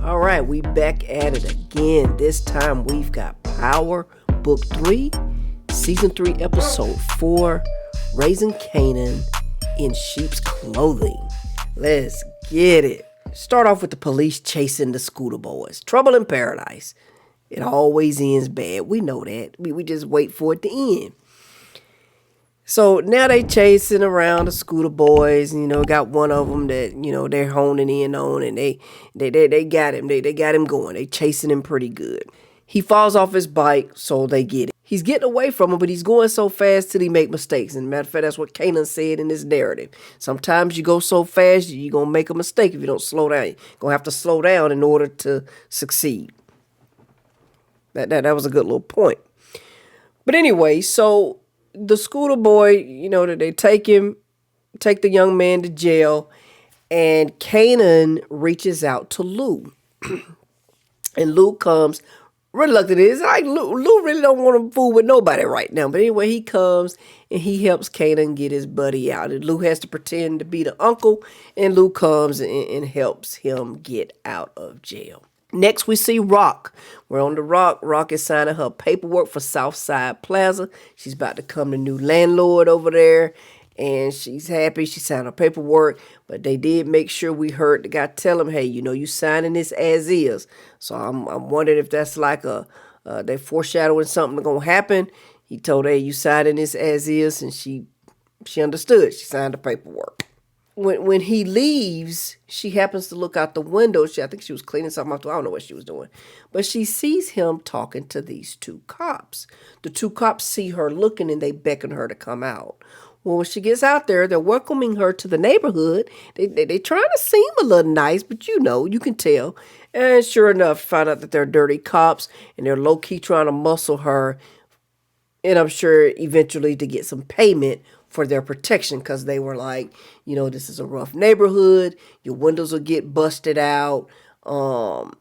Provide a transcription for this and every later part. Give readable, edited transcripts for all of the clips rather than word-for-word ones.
All right, we back at it again. This time we've got Power Book 3, Season 3, Episode 4, Raising Kanan in Sheep's Clothing. Let's get it. Start off with the police chasing the scooter boys. Trouble in paradise. It always ends bad. We know that. We just wait for it to end. So now they chasing around the scooter boys. Got one of them that they're honing in on, and they got him. They got him going. They chasing him pretty good. He falls off his bike, so they get it. He's getting away from him, but he's going so fast till he make mistakes. And matter of fact, that's what Kanan said in this narrative. Sometimes you go so fast, you're gonna make a mistake if you don't slow down. You're gonna have to slow down in order to succeed. That was a good little point. But anyway, so the scooter boy, they take the young man to jail, and Kanan reaches out to Lou. And Lou comes reluctant. It's like Lou really don't want to fool with nobody right now. But anyway, he comes and he helps Kanan get his buddy out. And Lou has to pretend to be the uncle, and Lou comes and helps him get out of jail. Next, we see Rock. We're on the Rock. Rock is signing her paperwork for Southside Plaza. She's about to become the new landlord over there, and she's happy. She signed her paperwork, but they did make sure we heard the guy tell him, hey, you signing this as is. So I'm wondering if that's like they're foreshadowing something going to happen. He told her, hey, you signing this as is, and she understood. She signed the paperwork. When he leaves, she happens to look out the window. I think she was cleaning something out. I don't know what she was doing. But she sees him talking to these two cops. The two cops see her looking, and they beckon her to come out. Well, when she gets out there, they're welcoming her to the neighborhood. They trying to seem a little nice, but you can tell. And sure enough, find out that they're dirty cops, and they're low-key trying to muscle her. And I'm sure eventually to get some payment for their protection, because they were like, this is a rough neighborhood. Your windows will get busted out. You're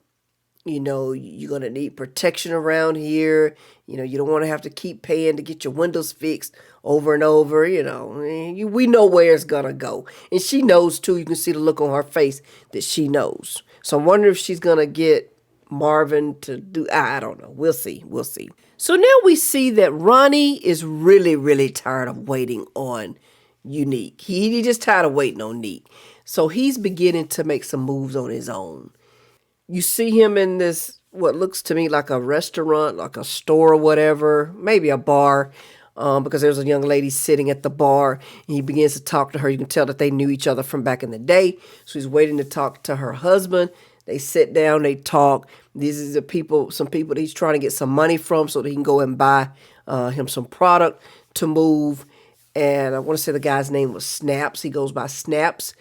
going to need protection around here. You don't want to have to keep paying to get your windows fixed over and over. We know where it's going to go. And she knows, too. You can see the look on her face that she knows. So I'm wondering if she's going to get Marvin to do, I don't know. We'll see. So now we see that Ronnie is really, really tired of waiting on Unique. He just tired of waiting on Neek. So he's beginning to make some moves on his own. You see him in this, what looks to me like a restaurant, like a store or whatever, maybe a bar, because there's a young lady sitting at the bar, and he begins to talk to her. You can tell that they knew each other from back in the day. So he's waiting to talk to her husband. They sit down, they talk. These are some people that he's trying to get some money from so that he can go and buy him some product to move. And I want to say the guy's name was Snaps. He goes by Snaps.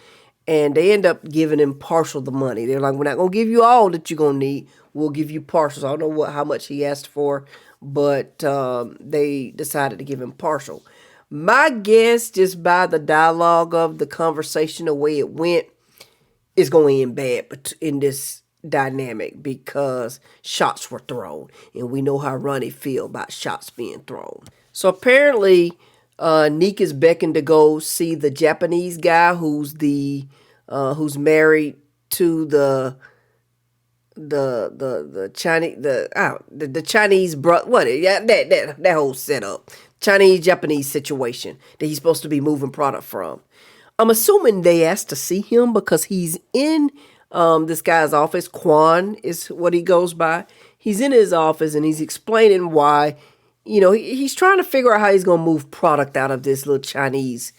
And they end up giving him partial the money. They're like, we're not going to give you all that you're going to need. We'll give you partials. I don't know how much he asked for, but they decided to give him partial. My guess, just by the dialogue of the conversation, the way it went, is going to end bad but in this dynamic, because shots were thrown, and we know how Ronnie feel about shots being thrown. So apparently, Neek is beckoned to go see the Japanese guy who's married to the Chinese the Chinese that whole setup, Chinese Japanese situation that he's supposed to be moving product from. I'm assuming they asked to see him because he's in this guy's office. Quan is what he goes by. He's in his office, and he's explaining why, he's trying to figure out how he's going to move product out of this little Chinese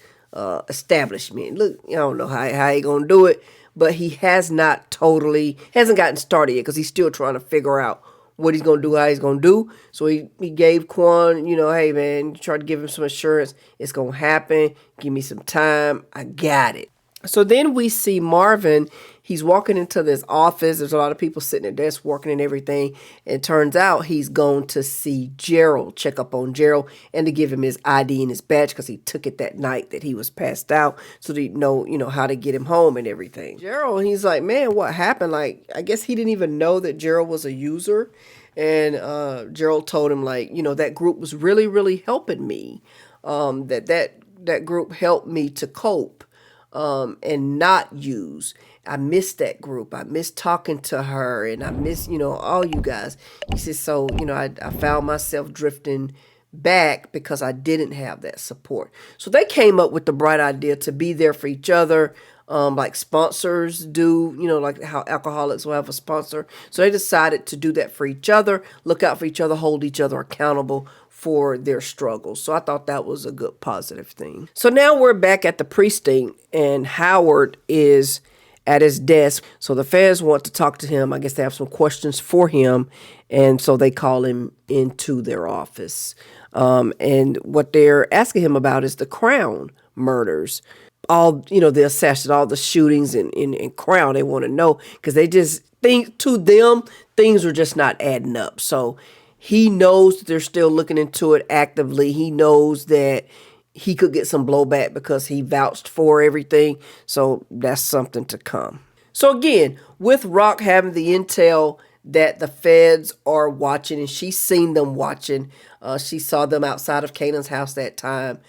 establishment. Look, I don't know how he's going to do it, but he hasn't gotten started yet, because he's still trying to figure out what he's going to do, how he's going to do. So he gave Quan, hey, man, tried to give him some assurance. It's going to happen. Give me some time. I got it. So then we see Marvin. He's walking into this office. There's a lot of people sitting at desks working and everything. And it turns out he's going to see Gerald, check up on Gerald, and to give him his ID and his badge, because he took it that night that he was passed out, so that he'd know, how to get him home and everything. Gerald, he's like, man, what happened? Like, I guess he didn't even know that Gerald was a user. And Gerald told him, like, that group was really, really helping me. That group helped me to cope and not use. I miss that group. I miss talking to her, and I miss, all you guys. He said, so, I found myself drifting back because I didn't have that support. So they came up with the bright idea to be there for each other, like sponsors do, like how alcoholics will have a sponsor. So they decided to do that for each other, look out for each other, hold each other accountable for their struggles. So I thought that was a good positive thing. So now we're back at the precinct, and Howard is at his desk. So the feds want to talk to him. I guess they have some questions for him. And so they call him into their office. And what they're asking him about is the Crown murders. All, the assassins, all the shootings in Crown, they want to know, because they just think, to them, things are just not adding up. So he knows that they're still looking into it actively. He knows that he could get some blowback because he vouched for everything. So that's something to come. So again, with Rock having the intel that the feds are watching, and she's seen them watching. She saw them outside of Kanan's house that time.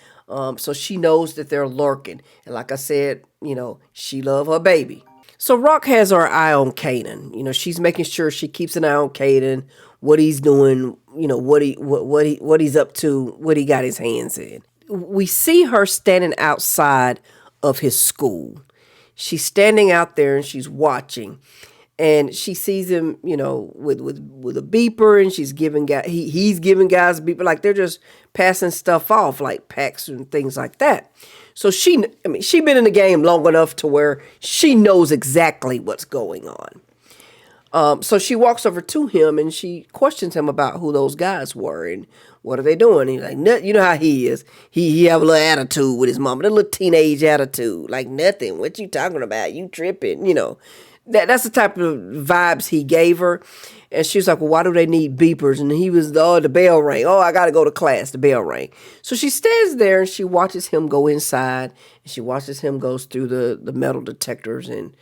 So she knows that they're lurking. And like I said, she loves her baby. So Rock has her eye on Kanan. She's making sure she keeps an eye on Kanan, what he's doing, what he's up to, what he got his hands in. We see her standing outside of his school. She's standing out there and she's watching. And she sees him, with a beeper, and she's giving he's giving guys a beeper, like they're just passing stuff off, like packs and things like that. So she been in the game long enough to where she knows exactly what's going on. So she walks over to him and she questions him about who those guys were and what are they doing. He's like, you know how he is. He have a little attitude with his mama, a little teenage attitude, like nothing. What you talking about? You tripping? That's the type of vibes he gave her. And she was like, well, why do they need beepers? And he was, the bell rang. Oh, I got to go to class. The bell rang. So she stands there and she watches him go inside. And she watches him goes through the metal detectors. And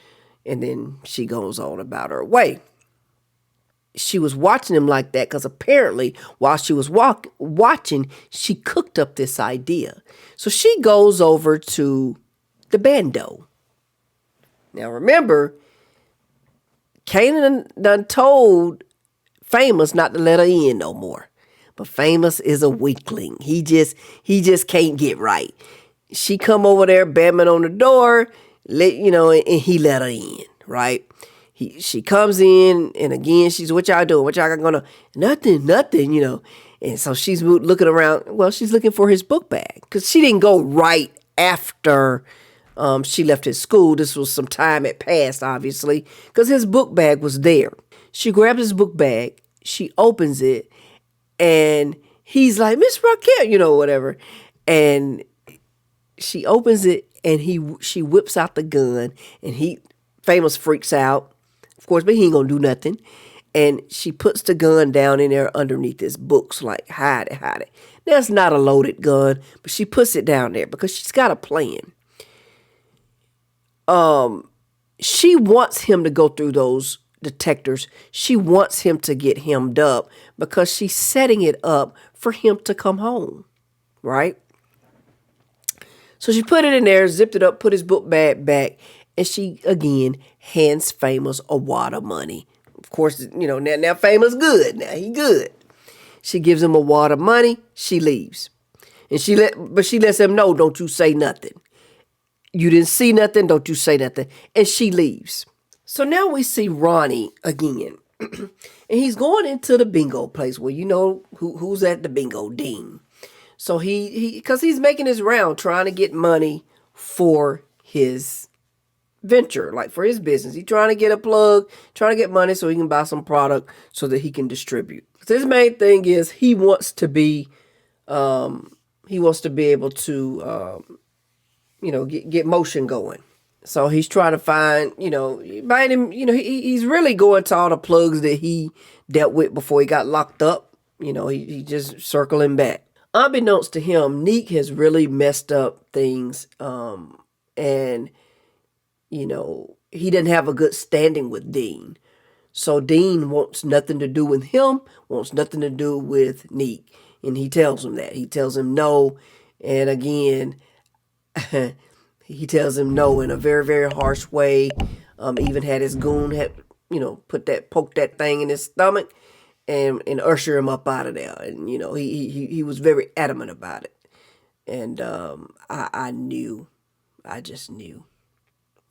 then she goes on about her way. She was watching him like that because apparently while she was watching, she cooked up this idea. So she goes over to the bando. Now remember, Kanan done told Famous not to let her in no more. But Famous is a weakling. He just can't get right. She come over there, banging on the door, and he let her in, right? She comes in, and again, she's, what y'all doing? What y'all gonna, nothing, And so she's looking around. Well, she's looking for his book bag, because she didn't go right after she left his school. This was some time had passed, obviously, because his book bag was there. She grabs his book bag, she opens it, and he's like, Miss Raquel, whatever. And she opens it, and she whips out the gun, and Famous freaks out, of course, but he ain't gonna do nothing. And she puts the gun down in there underneath his books, like, hide it. Now, it's not a loaded gun, but she puts it down there because she's got a plan. She wants him to go through those detectors. She wants him to get hemmed up because she's setting it up for him to come home, right? So she put it in there, zipped it up, put his book bag back, and she, again, hands Famous a wad of money. Of course, now Famous good. Now he good. She gives him a wad of money. She leaves. And she lets him know, don't you say nothing. You didn't see nothing, don't you say nothing. And she leaves. So now we see Ronnie again. And he's going into the bingo place. Well, who's at the bingo? Dean. So because he's making his round trying to get money for his venture, like for his business. He's trying to get a plug, trying to get money so he can buy some product so that he can distribute. So his main thing is he wants to be able to, get motion going. So he's trying to find, he's really going to all the plugs that he dealt with before he got locked up. He just circling back. Unbeknownst to him, Neek has really messed up things. And he didn't have a good standing with Dean. So Dean wants nothing to do with him, wants nothing to do with Neek. And he tells him that. He tells him no. And again, he tells him no in a very, very harsh way. Even had his goon poke that thing in his stomach and usher him up out of there. And he was very adamant about it. And I knew, I just knew.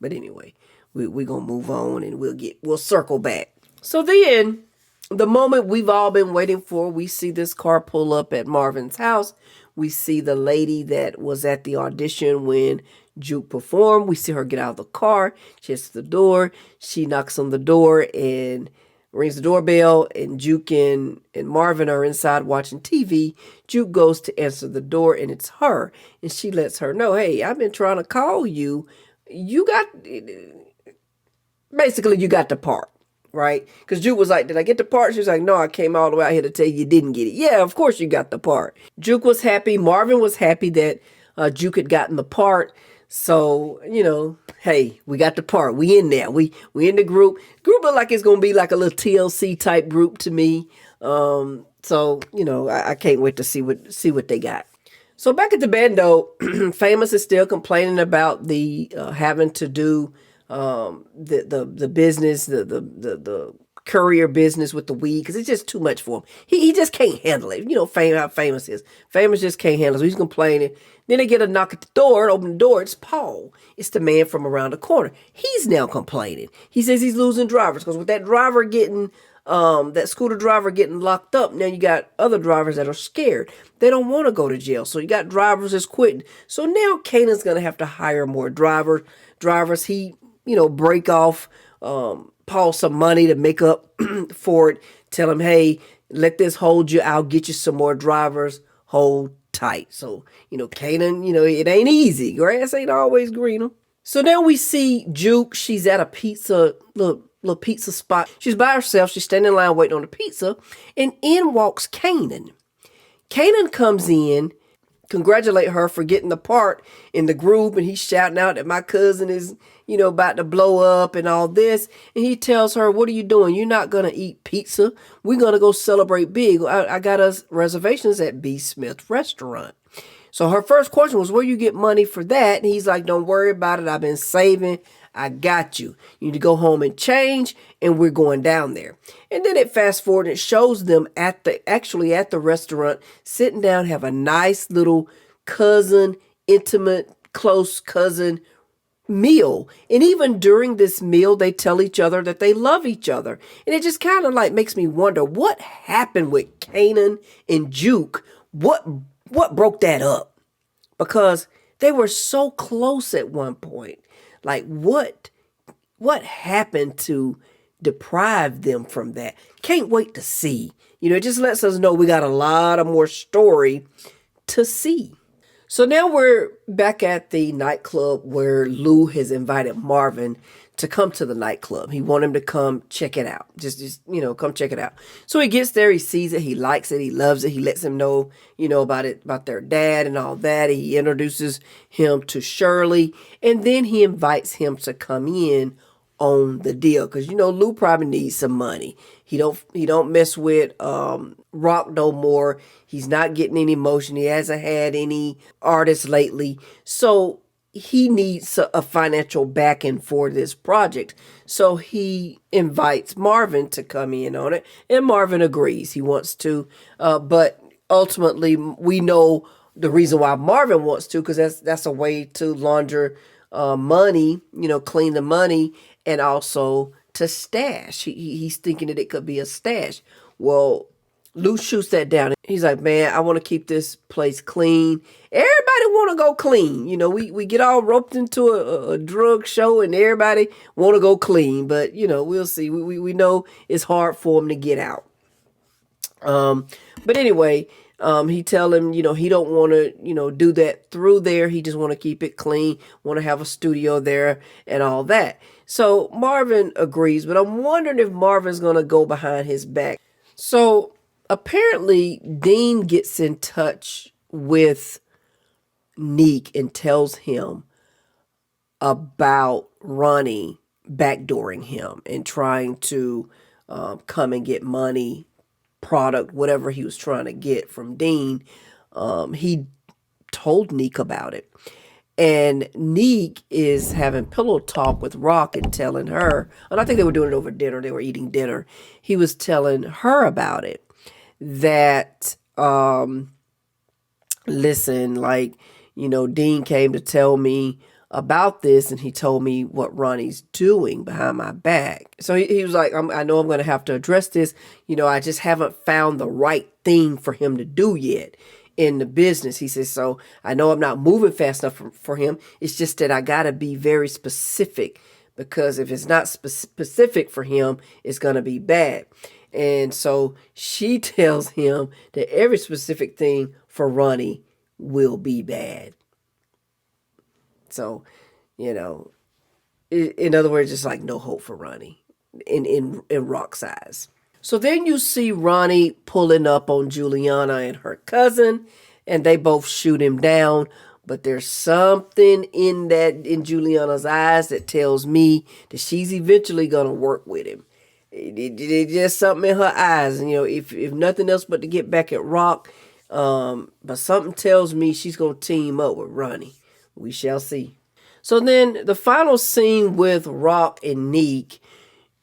But anyway, we're gonna move on and we'll circle back. So then, the moment we've all been waiting for, we see this car pull up at Marvin's house. We see the lady that was at the audition when Juke performed. We see her get out of the car. She hits the door. She knocks on the door and rings the doorbell. And Juke and Marvin are inside watching TV. Juke goes to answer the door, and it's her. And she lets her know, hey, I've been trying to call you. You got the part. Right? Because Juke was like, did I get the part? She was like, no, I came all the way out here to tell you didn't get it. Yeah, of course you got the part. Juke was happy. Marvin was happy that Juke had gotten the part. So, hey, we got the part. We in there. We in the group. Group look like it's going to be like a little TLC type group to me. So, I can't wait to see what they got. So back at the bando, Famous is still complaining about the having to do the business, the courier business with the weed, because it's just too much for him. He just can't handle it. How Famous is. Famous just can't handle it. So he's complaining. Then they get a knock at the door, and open the door. It's Paul. It's the man from around the corner. He's now complaining. He says he's losing drivers because with that driver getting that scooter driver getting locked up, now you got other drivers that are scared. They don't want to go to jail. So you got drivers that's quitting. So now Kanan's going to have to hire more drivers. He break off Paul some money to make up for it. Tell him, hey, let this hold you. I'll get you some more drivers. Hold tight. So, Kanan, it ain't easy. Grass ain't always greener. So now we see Juke. She's at a little pizza spot. She's by herself. She's standing in line waiting on the pizza. And in walks Kanan. Kanan comes in, congratulate her for getting the part in the group, and he's shouting out that my cousin is, about to blow up and all this. And he tells her, what are you doing? You're not going to eat pizza. We're going to go celebrate big. I got us reservations at B. Smith Restaurant. So her first question was, where you get money for that? And he's like, don't worry about it. I've been saving. I got you. You need to go home and change, and we're going down there. And then it fast forward and it shows them at the restaurant, sitting down, have a nice little intimate, close cousin meal. And even during this meal, they tell each other that they love each other. And it just kind of like makes me wonder what happened with Kanan and Juke. What broke that up? Because they were so close at one point. Like what happened to deprive them from that? Can't wait to see. It just lets us know we got a lot of more story to see. So now we're back at the nightclub where Lou has invited Marvin to come to the nightclub. He wanted him to come check it out. Just come check it out. So he gets there, he sees it, he likes it, he loves it. He lets him know, about their dad and all that. He introduces him to Shirley, and then he invites him to come in on the deal. Because, Lou probably needs some money. He don't mess with rock no more. He's not getting any motion. He hasn't had any artists lately. So he needs a financial backing for this project. So he invites Marvin to come in on it. And Marvin agrees. He wants to. But ultimately, we know the reason why Marvin wants to, because that's a way to launder money, clean the money, and also to stash. He's thinking that it could be a stash. Well, Lou shoots that down. He's like, man, I want to keep this place clean. Everybody want to go clean. We get all roped into a drug show and everybody want to go clean. But, we'll see. We know it's hard for them to get out. But anyway, he tell him, he don't want to, do that through there. He just want to keep it clean, want to have a studio there and all that. So Marvin agrees, but I'm wondering if Marvin's going to go behind his back. So apparently Dean gets in touch with Neek and tells him about Ronnie backdooring him and trying to come and get money, product, whatever he was trying to get from Dean. He told Neek about it. And Neek is having pillow talk with Rock and telling her, and I think they were doing it over dinner. They were eating dinner. He was telling her about it. That, listen, like, Dean came to tell me about this, and he told me what Ronnie's doing behind my back. So he was like, I know I'm going to have to address this. I just haven't found the right thing for him to do yet in the business. He says, so I know I'm not moving fast enough for him. It's just that I got to be very specific, because if it's not specific for him, it's going to be bad. And so she tells him that every specific thing for Ronnie will be bad. So, in other words, it's like no hope for Ronnie in Rock's eyes. So then you see Ronnie pulling up on Juliana and her cousin, and they both shoot him down. But there's something in Juliana's eyes that tells me that she's eventually gonna work with him. It's just something in her eyes, and if nothing else but to get back at Rock. But something tells me she's gonna team up with Ronnie. We shall see. So then the final scene with Rock and Neek,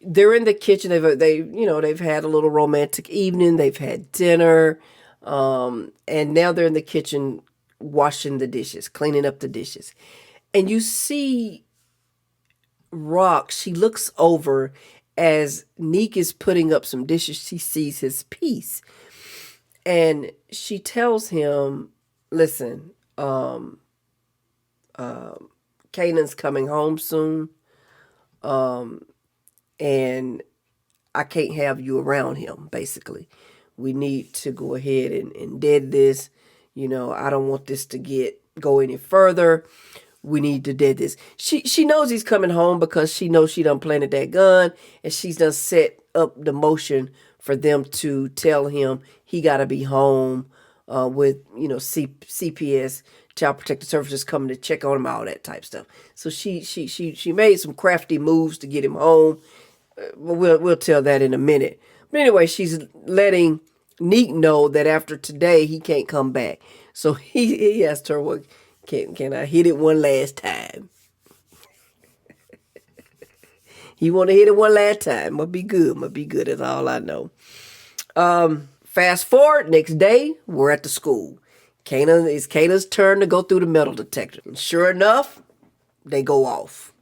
they're in the kitchen. They've had a little romantic evening. They've had dinner, and now they're in the kitchen washing the dishes, cleaning up the dishes, and you see Rock. She looks over as Neek is putting up some dishes. She sees his piece, and she tells him, "Listen, Kanan's coming home soon, and I can't have you around him, basically. We need to go ahead and dead this. I don't want this to go any further. We need to dead this." She knows he's coming home because she knows she done planted that gun, and she's done set up the motion for them to tell him he got to be home with, CPS, Child Protective Services, coming to check on him, all that type stuff. So she made some crafty moves to get him home. We'll tell that in a minute. But anyway, she's letting Neek know that after today he can't come back. So he asked her, "Well, can I hit it one last time?" He want to hit it one last time. Must be good. That's all I know. Fast forward, next day, we're at the school. It's Kanan's turn to go through the metal detector. And sure enough, they go off.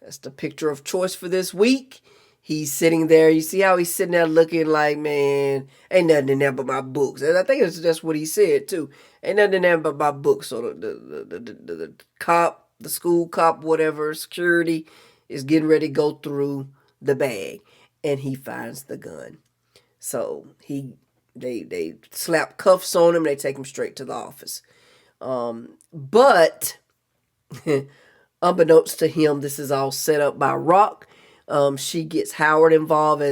That's the picture of choice for this week. He's sitting there. You see how he's sitting there looking like, man, ain't nothing in there but my books. And I think that's what he said too. Ain't nothing in there but my books. So the cop, the school cop, whatever, security is getting ready to go through the bag, and he finds the gun. So they slap cuffs on him. They take him straight to the office. But unbeknownst to him, this is all set up by Rock. She gets Howard involved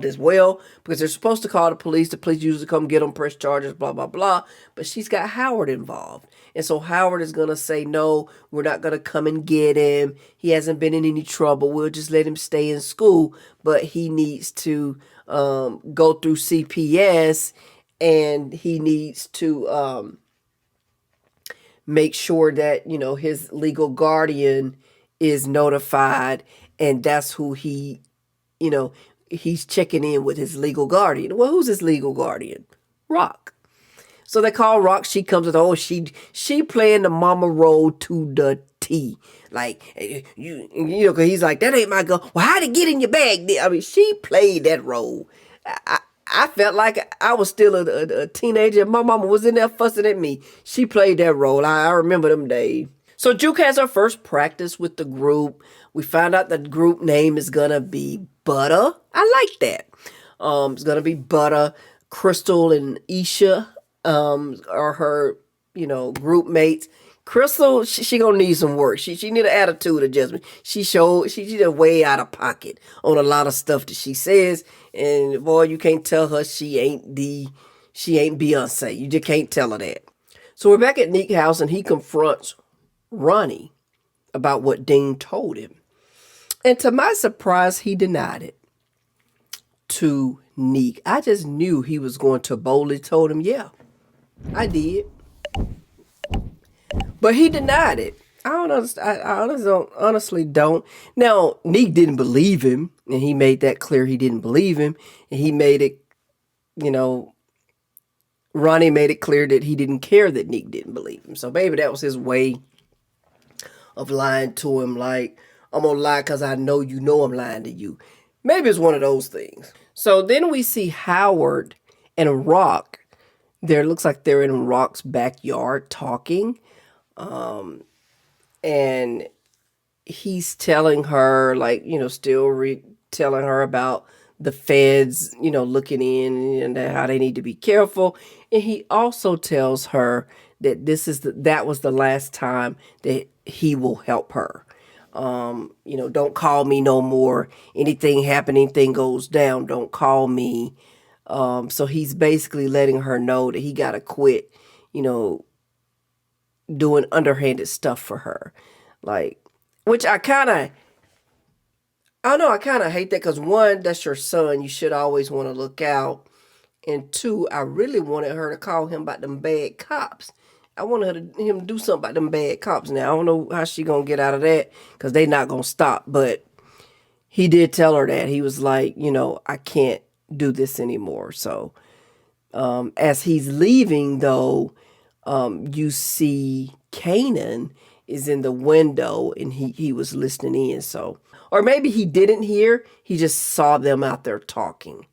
as well, because they're supposed to call the police. The police usually come get them, press charges, blah, blah, blah. But she's got Howard involved. And so Howard is going to say, no, we're not going to come and get him. He hasn't been in any trouble. We'll just let him stay in school. But he needs to go through CPS, and he needs to make sure that, his legal guardian is notified. And that's who he's checking in with, his legal guardian. Well, who's his legal guardian? Rock. So they call Rock. She comes with, she playing the mama role to the T. Like, because he's like, that ain't my gun. Well, how'd it get in your bag? I mean, she played that role. I felt like I was still a teenager. My mama was in there fussing at me. She played that role. I remember them days. So Juke has her first practice with the group. We found out the group name is going to be Butta. I like that. It's going to be Butta. Crystal and Isha are her, group mates. Crystal, she going to need some work. She need an attitude adjustment. She's way out of pocket on a lot of stuff that she says. And boy, you can't tell her she ain't Beyonce. You just can't tell her that. So we're back at Neek's house, and he confronts Ronnie about what Dean told him. And to my surprise, he denied it to Neek. I just knew he was going to boldly told him, yeah, I did. But he denied it. I honestly don't. Now, Neek didn't believe him, and he made that clear. He didn't believe him, and he made it, you know, Ronnie made it clear that he didn't care that Neek didn't believe him. So maybe that was his way of lying to him. Like, I'm gonna lie because I know you know I'm lying to you. Maybe it's one of those things. So then we see Howard and Rock. There looks like they're in Rock's backyard talking. And he's telling her, like, still telling her about the feds, looking in and how they need to be careful. And he also tells her that that was the last time that he will help her. Don't call me no more. Anything happen, anything goes down, don't call me. So he's basically letting her know that he got to quit, doing underhanded stuff for her. Like, which I kind of hate that because one, that's your son. You should always want to look out. And two, I really wanted her to call him about them bad cops. I wanted him to do something about them bad cops. Now, I don't know how she going to get out of that because they not going to stop. But he did tell her that. He was like, I can't do this anymore. So as he's leaving, though, you see Kanan is in the window and he was listening in. So, or maybe he didn't hear, he just saw them out there talking.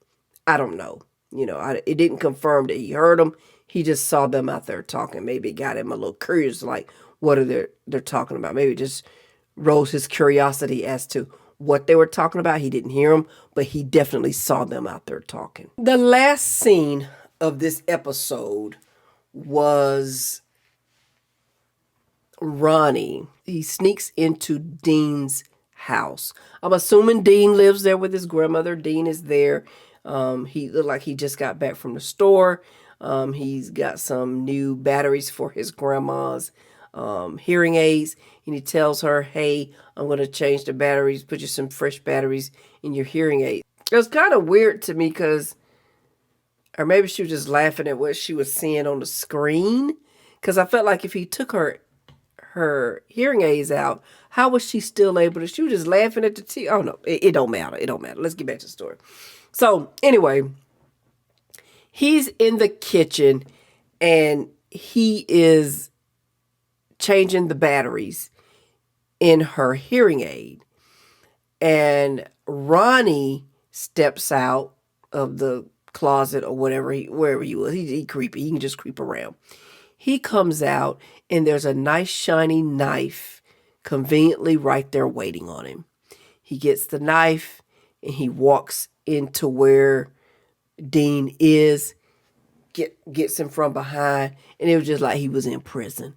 I don't know. It didn't confirm that he heard them. He just saw them out there talking. Maybe it got him a little curious, like, what are they're talking about? Maybe it just rose his curiosity as to what they were talking about. He didn't hear them, but he definitely saw them out there talking. The last scene of this episode was Ronnie. He sneaks into Dean's house. I'm assuming Dean lives there with his grandmother. Dean is there. He looked like he just got back from the store. He's got some new batteries for his grandma's hearing aids. And he tells her, hey, I'm going to change the batteries, put you some fresh batteries in your hearing aid. It was kind of weird to me because, or maybe she was just laughing at what she was seeing on the screen. Because I felt like if he took her hearing aids out, how was she still able to? She was just laughing at the TV. Oh, no, it don't matter. It don't matter. Let's get back to the story. So anyway, he's in the kitchen and he is changing the batteries in her hearing aid. And Ronnie steps out of the closet or whatever, wherever he was. He creepy. He can just creep around. He comes out and there's a nice shiny knife conveniently right there waiting on him. He gets the knife and he walks into where Dean is, gets him from behind, and it was just like he was in prison.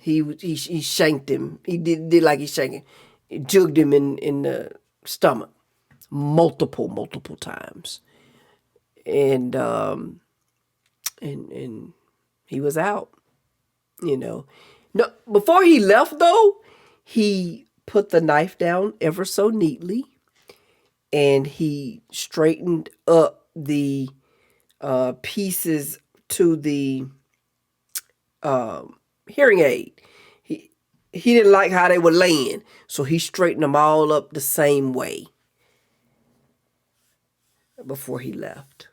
He shanked him. He did like he shanked him. He jugged him in the stomach multiple times. And he was out. No, before he left though, he put the knife down ever so neatly. And he straightened up the pieces to the hearing aid. He didn't like how they were laying, so he straightened them all up the same way before he left.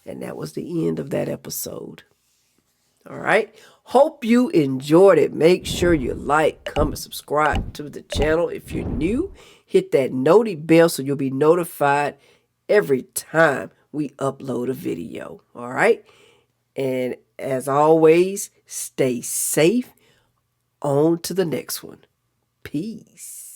And that was the end of that episode. All right. Hope you enjoyed it. Make sure you like, comment, subscribe to the channel. If you're new, hit that noti bell so you'll be notified every time we upload a video. All right. And as always, stay safe. On to the next one. Peace.